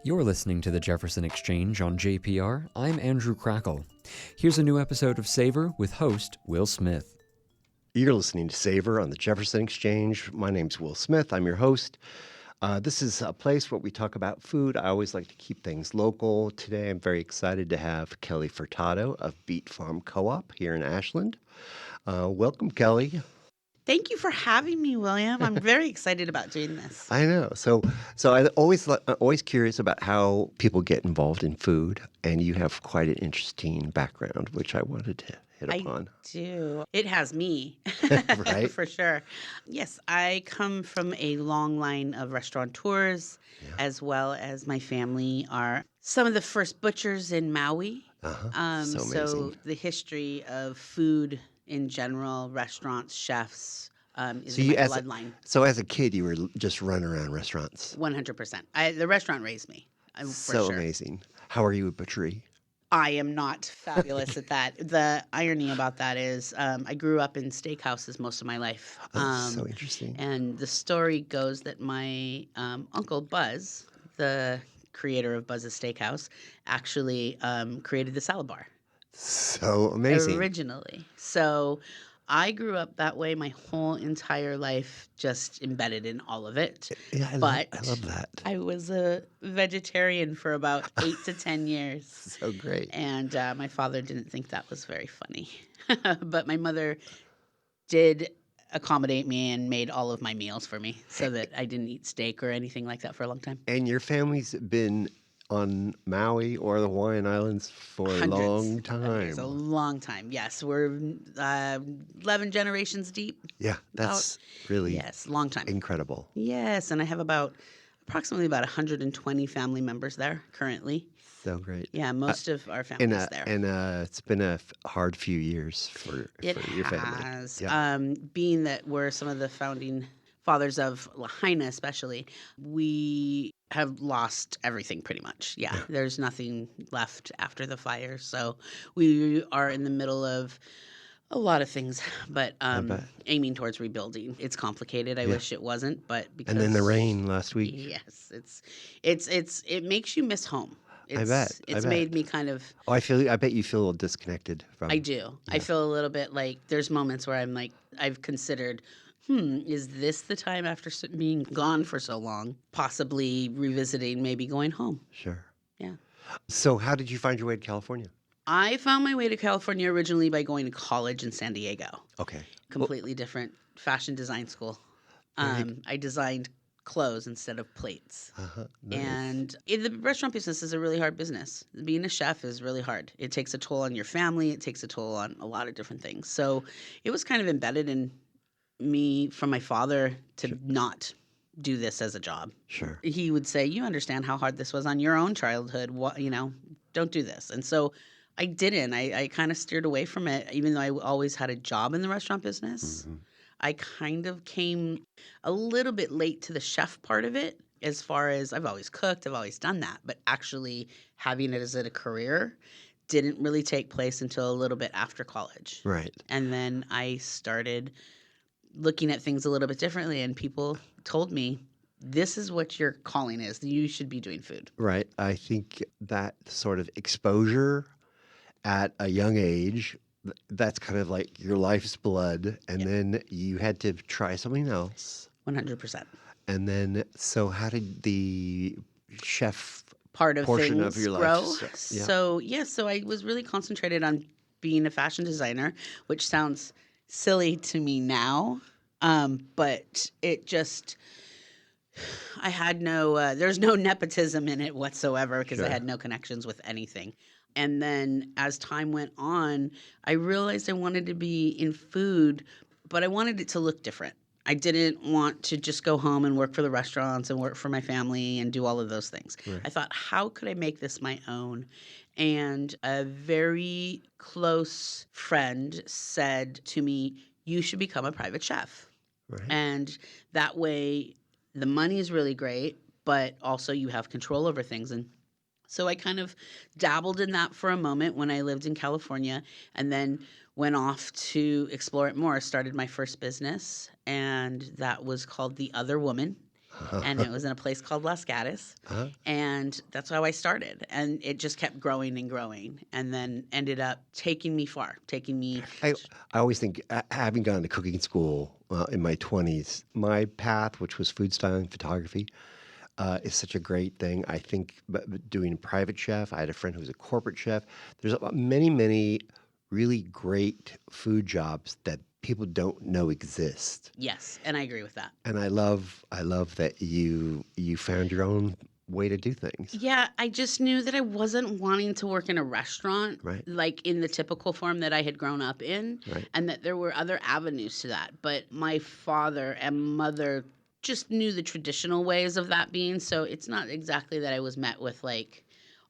You're listening to the Jefferson Exchange on JPR. I'm Andrew Crackle. Here's a new episode of Savor with host Will Smith. You're listening to Savor on the Jefferson Exchange. My name's Will Smith. I'm your host. This is a place where we talk about food. I always like to keep things local. Today, I'm very excited to have Kelly Fertado of Beet Farm Co-op here in Ashland. Welcome, Kelly. Thank you for having me, William. I'm very excited about doing this. I know. So I'm always curious about how people get involved in food, and you have quite an interesting background, which I wanted to hit upon. I do. It has me, Right? for sure. Yes, I come from a long line of restaurateurs, as well as my family are some of the first butchers in Maui. So So amazing. the history of food in general, restaurants, chefs, is So in you, my as bloodline. as a kid, you were just running around restaurants. 100%. The restaurant raised me, for So sure. amazing. How are you at butchery? I am not fabulous at that. The irony about that is I grew up in steakhouses most of my life. So interesting. And the story goes that my uncle Buzz, the creator of Buzz's Steakhouse, actually created the salad bar So amazing. originally. So I grew up that way my whole entire life, just embedded in all of it. Yeah, I But love that. I was a vegetarian for about 8 to 10 years. So great. And my father didn't think that was very funny. But my mother did accommodate me and made all of my meals for me so that I didn't eat steak or anything like that for a long time. And your family's been on Maui or the Hawaiian Islands for a Hundreds long of time. years, a long time. Yes, we're 11 generations deep. Yeah, that's really Yes, long time. incredible. Yes, and I have approximately about 120 family members there currently. So great. Yeah, most of our And family's there. it's been a hard few years for It your family. has. Yeah. Being that we're some of the founding fathers of Lahaina especially, we have lost everything pretty much. Yeah, there's nothing left after the fire. So we are in the middle of a lot of things, but bet. aiming towards rebuilding. It's complicated. I wish it wasn't, but because And then the rain last week. Yes, it makes you miss home. I bet. It's made me kind of. Oh, I bet you feel a little disconnected from. I do. I feel a little bit like there's moments where I'm like, I've considered, is this the time after being gone for so long, possibly revisiting, maybe going home? Sure. Yeah. So how did you find your way to California? I found my way to California originally by going to college in San Diego. Okay. Completely different fashion design school. I designed clothes instead of plates. Nice. And the restaurant business is a really hard business. Being a chef is really hard. It takes a toll on your family. It takes a toll on a lot of different things. So it was kind of embedded in me from my father to not do this as a job. Sure. He would say, you understand how hard this was on your own childhood. What, don't do this. And so I didn't. I kind of steered away from it, even though I always had a job in the restaurant business. Mm-hmm. I kind of came a little bit late to the chef part of it, as far as I've always cooked, I've always done that, but actually having it as a career didn't really take place until a little bit after college. Right. And then I started looking at things a little bit differently, and people told me, this is what your calling is. You should be doing food. Right. I think that sort of exposure at a young age, that's kind of like your life's blood. And then you had to try something else. 100%. And then, so how did the chef Part of portion things of your grow. life? So I was really concentrated on being a fashion designer, which sounds silly to me now, but it just, I had there's no nepotism in it whatsoever because I Sure. had no connections with anything. And then as time went on, I realized I wanted to be in food, but I wanted it to look different. I didn't want to just go home and work for the restaurants and work for my family and do all of those things. Right. I thought, how could I make this my own? And a very close friend said to me, you should become a private chef. Right. And that way the money is really great, but also you have control over things. And so I kind of dabbled in that for a moment when I lived in California, and then went off to explore it more. Started my first business, and that was called The Other Woman. and it was in a place called Las Gatas. Uh-huh. And that's how I started. And it just kept growing and growing, and then ended up taking me far, taking me. I always think, having gone to cooking school in my 20s, my path, which was food styling photography, is such a great thing. I think doing a private chef, I had a friend who was a corporate chef. There's many, many really great food jobs that people don't know exist. Yes, and I agree with that. And I love that you found your own way to do things. Yeah, I just knew that I wasn't wanting to work in a restaurant, Right. like in the typical form that I had grown up in, Right. and that there were other avenues to that. But my father and mother just knew the traditional ways of that being, so it's not exactly that I was met with like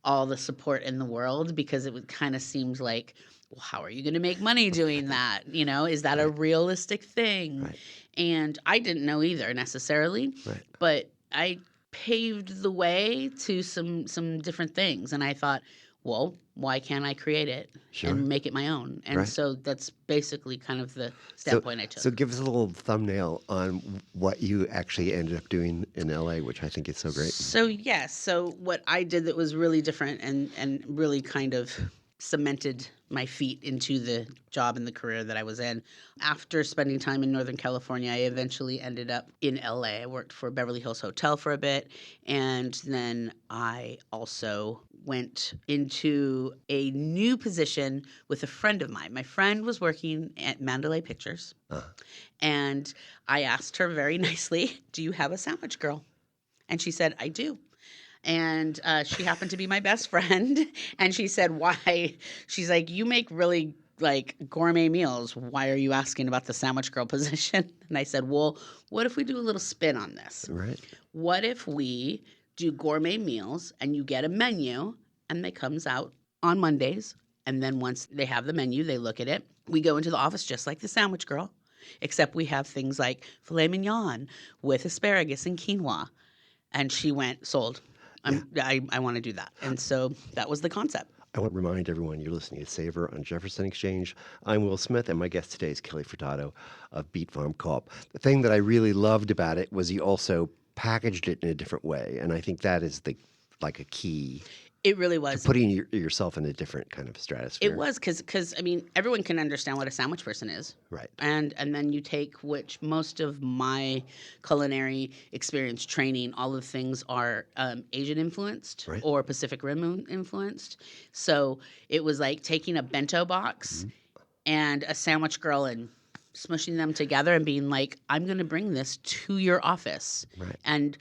all the support in the world, because it would kind of seems like, well, how are you going to make money doing that? You know, is that a realistic thing? Right. And I didn't know either necessarily, Right. but I paved the way to some different things, and I thought, well, why can't I create it Sure. and make it my own? And Right. so that's basically kind of the standpoint I took. So give us a little thumbnail on what you actually ended up doing in LA, which I think is so great. So yes, so what I did that was really different and really kind of cemented my feet into the job and the career that I was in. After spending time in Northern California, I eventually ended up in LA. I worked for Beverly Hills Hotel for a bit, and then I also went into a new position with a friend of mine. My friend was working at Mandalay Pictures, and I asked her very nicely, "Do you have a sandwich girl?" And she said, "I do." And she happened to be my best friend. And she said, "Why?" She's like, "You make really like gourmet meals. Why are you asking about the sandwich girl position?" And I said, "Well, what if we do a little spin on this? Right. What if we do gourmet meals and you get a menu and it comes out on Mondays, and then once they have the menu, they look at it. We go into the office just like the sandwich girl, except we have things like filet mignon with asparagus and quinoa." And she went, "Sold. I want to do that." And so that was the concept. I want to remind everyone you're listening to Savor on Jefferson Exchange. I'm Will Smith, and my guest today is Kelly Fertado of Beet Farm Co-op. The thing that I really loved about it was you also packaged it in a different way, and I think that is like a key It really to was. putting yourself in a different kind of stratosphere. It was because I mean, everyone can understand what a sandwich person is. Right. And then you take, which most of my culinary experience training, all of the things are Asian influenced Right. or Pacific Rim influenced. So it was like taking a bento box and a sandwich girl and smushing them together and being like, "I'm going to bring this to your office." Right. And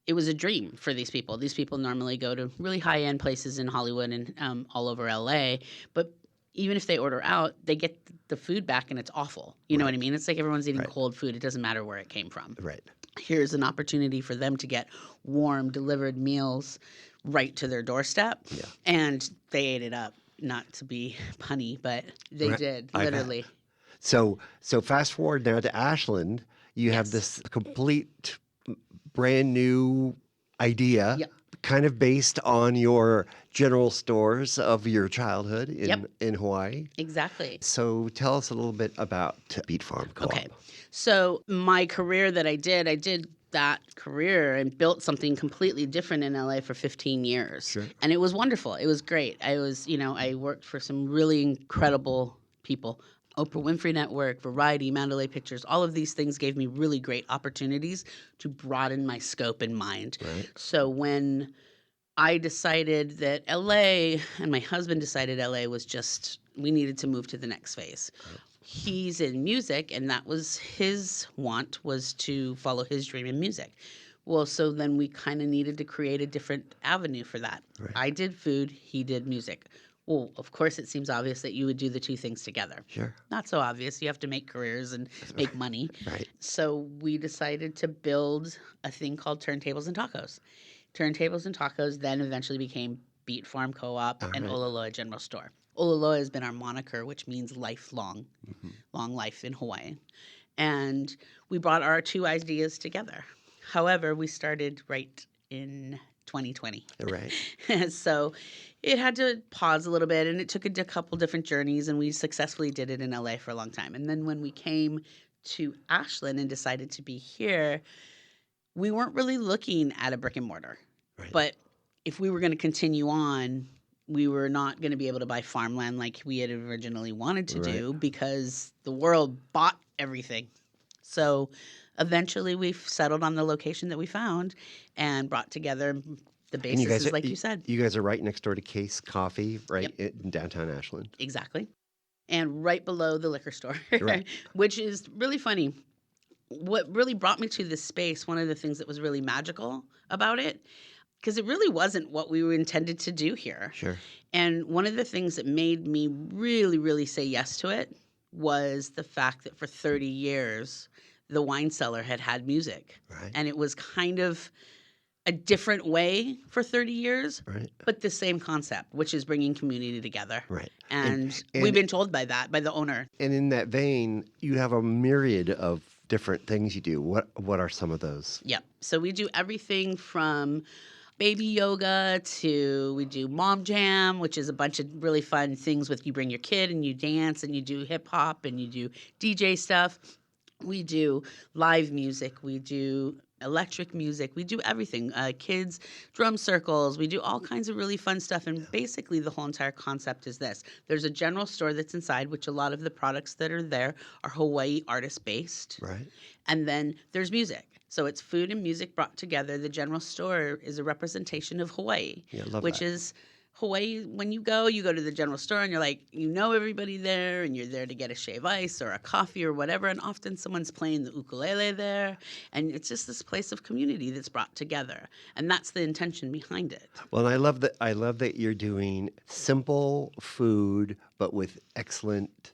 it was a dream for these people. These people normally go to really high-end places in Hollywood and all over LA, but even if they order out, they get the food back and it's awful. You know what I mean? It's like everyone's eating cold food. It doesn't matter where it came from. Right. Here's an opportunity for them to get warm, delivered meals right to their doorstep. Yeah. And they ate it up. Not to be punny, but they Right. did, I bet. literally. So fast forward now to Ashland. You have this complete brand new idea, Yep. kind of based on your general stores of your childhood in Hawaii. Exactly. So tell us a little bit about Beet Farm Co-op. Okay. So my career that I did that career and built something completely different in LA for 15 years. Sure. And it was wonderful. It was great. I worked for some really incredible people. Oprah Winfrey Network, Variety, Mandalay Pictures, all of these things gave me really great opportunities to broaden my scope and mind. Right. So when I decided that LA, and my husband decided LA was just, we needed to move to the next phase. He's in music, and that was his want, was to follow his dream in music. Well, so then we kind of needed to create a different avenue for that. Right. I did food, he did music. Well, of course, it seems obvious that you would do the two things together. Sure. Not so obvious. You have to make careers and make money. Right. So we decided to build a thing called Turntables and Tacos. Turntables and Tacos then eventually became Beet Farm Co-op and right. Olaloa General Store. Olaloa has been our moniker, which means lifelong, long life in Hawaii. And we brought our two ideas together. However, we started right in 2020. Right. So it had to pause a little bit, and it took a couple different journeys, and we successfully did it in LA for a long time. And then when we came to Ashland and decided to be here, we weren't really looking at a brick and mortar. Right. But if we were going to continue on, we were not going to be able to buy farmland like we had originally wanted to do because the world bought everything. So eventually we settled on the location that we found and brought together the And you basis, guys, like you said. you guys are right next door to Case Coffee, right, Yep. in downtown Ashland. Exactly. And right below the liquor store, Right. which is really funny. What really brought me to this space, one of the things that was really magical about it, because it really wasn't what we were intended to do here. Sure. And one of the things that made me really, really say yes to it was the fact that for 30 years, the wine cellar had music. Right. And it was kind of a different way for 30 years, Right. but the same concept, which is bringing community together. Right. And And- we've been told by the owner. And in that vein, you have a myriad of different things you do. What are some of those? Yep. So we do everything from baby yoga to we do mom jam, which is a bunch of really fun things with you bring your kid and you dance and you do hip hop and you do DJ stuff. We do live music. We do electric music. We do everything. Kids, drum circles. We do all kinds of really fun stuff. And basically the whole entire concept is this. There's a general store that's inside, which a lot of the products that are there are Hawaii artist based. Right. And then there's music. So it's food and music brought together. The general store is a representation of Hawaii, Yeah, I love which that. is Hawaii. When you go to the general store and you're like, you know everybody there and you're there to get a shave ice or a coffee or whatever. And often someone's playing the ukulele there. And it's just this place of community that's brought together. And that's the intention behind it. Well, and I love that you're doing simple food, but with excellent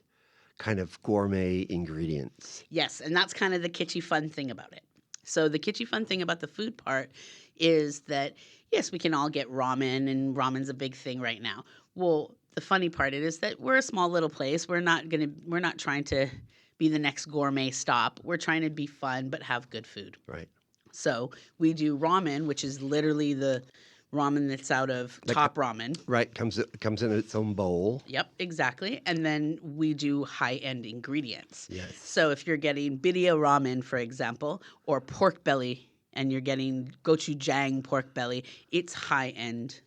kind of gourmet ingredients. Yes, and that's kind of the kitschy fun thing about it. So the kitschy fun thing about the food part is that, yes, we can all get ramen, and ramen's a big thing right now. Well, the funny part is that we're a small little place. We're not trying to be the next gourmet stop. We're trying to be fun but have good food. Right. So we do ramen, which is literally the ramen that's out of Top Ramen. Right. Comes in its own bowl. Yep, exactly. And then we do high-end ingredients. Yes. So if you're getting Birria ramen, for example, or pork belly, and you're getting gochujang pork belly, it's high-end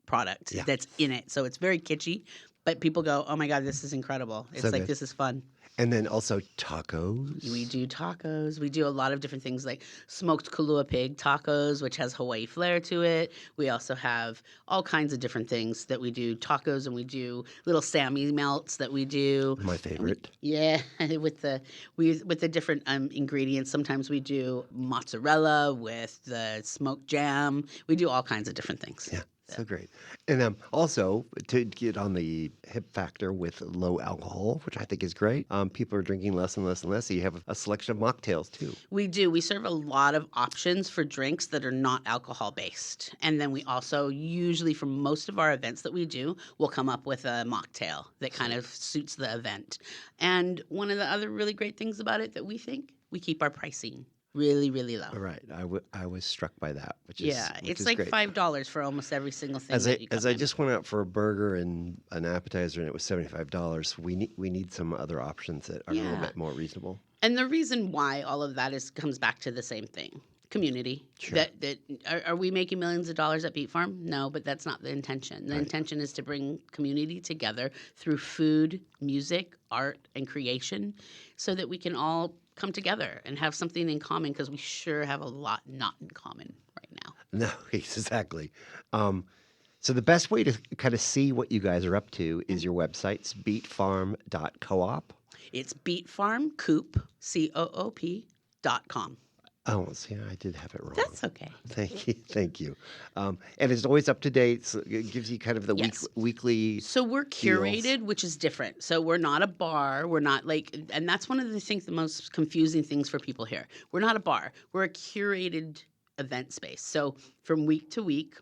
product that's in it. So it's very kitschy, but people go, oh my God, this is incredible. It's So like, good. this is fun. And then also tacos. We do tacos. We do a lot of different things like smoked Kalua pig tacos, which has Hawaii flair to it. We also have all kinds of different things that we do tacos, and we do little Sammy melts that we do. My favorite. Yeah, with the different ingredients. Sometimes we do mozzarella with the smoked jam. We do all kinds of different things. Yeah. So great. And also, to get on the hip factor with low alcohol, which I think is great, people are drinking less and less and less. So you have a selection of mocktails, too. We do. We serve a lot of options for drinks that are not alcohol based. And then we also, usually for most of our events that we do, we'll come up with a mocktail that kind of suits the event. And one of the other really great things about it that we think, we keep our pricing really, really low. All right. I was struck by that, which is Yeah, which it's is like great. $5 for almost every single thing. As that I just went out for a burger and an appetizer, and it was $75. We need some other options that are a little Yeah. bit more reasonable. And the reason why all of that comes back to the same thing. Community. Sure. Are we making millions of dollars at Beet Farm? No, but that's not the intention. The intention is to bring community together through food, music, art, and creation so that we can all come together and have something in common, because we sure have a lot not in common right now. No, exactly. So the best way to kind of see what you guys are up to is your website's beetfarm.coop. It's beetfarmcoop, COOP.com. Oh, see, I did have it wrong. That's okay. Thank you. And it's always up to date. So it gives you kind of the Yes. weekly. So we're curated, which is different. So we're not a bar. We're not and that's one of the most confusing things for people here. We're not a bar. We're a curated event space. So from week to week,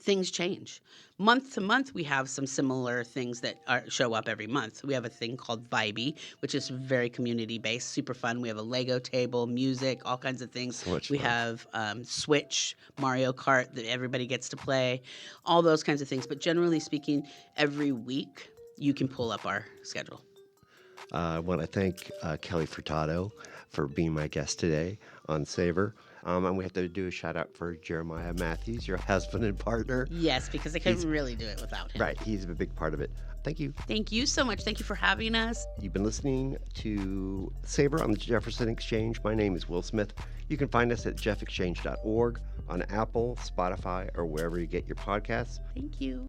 things change. Month to month, we have some similar things that show up every month. We have a thing called Vibey, which is very community-based, super fun. We have a Lego table, music, all kinds of things. So much We fun. have Switch, Mario Kart that everybody gets to play, all those kinds of things. But generally speaking, every week, you can pull up our schedule. I want to thank Kelly Fertado for being my guest today on Savor. And we have to do a shout out for Jeremiah Matthews, your husband and partner. Yes, because I couldn't really do it without him. Right, he's a big part of it. Thank you. Thank you so much. Thank you for having us. You've been listening to Savor on the Jefferson Exchange. My name is Will Smith. You can find us at jeffexchange.org, on Apple, Spotify, or wherever you get your podcasts. Thank you.